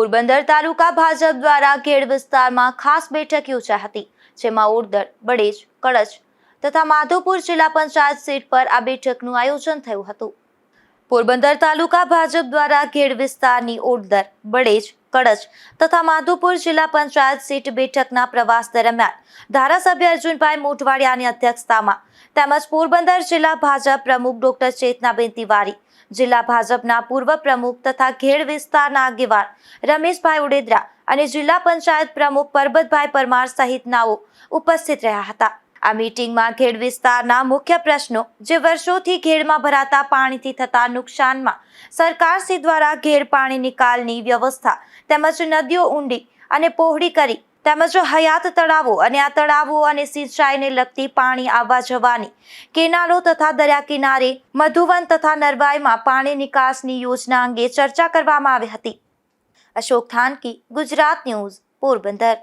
પોરબંદર તાલુકા ભાજપ દ્વારા ઘેડ વિસ્તારમાં ખાસ બેઠક યોજાઈ હતી, જેમાં ઓડદર, બળેજ, કળશ તથા માધોપુર જિલ્લા પંચાયત સીટ પર આ બેઠકનું આયોજન થયું હતું। પોરબંદર તાલુકા ભાજપ દ્વારા ઘેડ વિસ્તારની ઓડદર, બળેજ, કળશ તથા માધોપુર જિલ્લા પંચાયત સીટ બેઠકના પ્રવાસ દરમિયાન ધારાસભ્ય અર્જુનભાઈ મોઢવાડિયાની અધ્યક્ષતામાં તેમજ પોરબંદર જિલ્લા ભાજપ પ્રમુખ ડોક્ટર ચેતનાબેન તિવારી, જિલ્લા ભાજપના પૂર્વ પ્રમુખ તથા ઘેડ વિસ્તારના આગેવાન રમેશભાઈ ઉડેદરા અને જિલ્લા પંચાયત પ્રમુખ પરબતભાઈ પરમાર સહિતનાઓ ઉપસ્થિત રહ્યા હતા। આ મીટિંગમાં ઘેડ વિસ્તારના મુખ્ય પ્રશ્નો, જે વર્ષોથી ઘેડમાં ભરાતા પાણીથી થતા નુકસાનમાં સરકારશ્રી દ્વારા ઘેડ પાણી નિકાલની વ્યવસ્થા તેમજ નદીઓ ઊંડી અને પહોળી કરી તેમજ હયાત તળાવો અને આ તળાવો અને સિંચાઈને લગતી પાણી આવવા જવાની કેનાલો તથા દરિયા કિનારે મધુવન તથા નરવાઈમાં પાણી નિકાસની યોજના અંગે ચર્ચા કરવામાં આવી હતી। અશોક થાનકી, ગુજરાત ન્યૂઝ, પોરબંદર।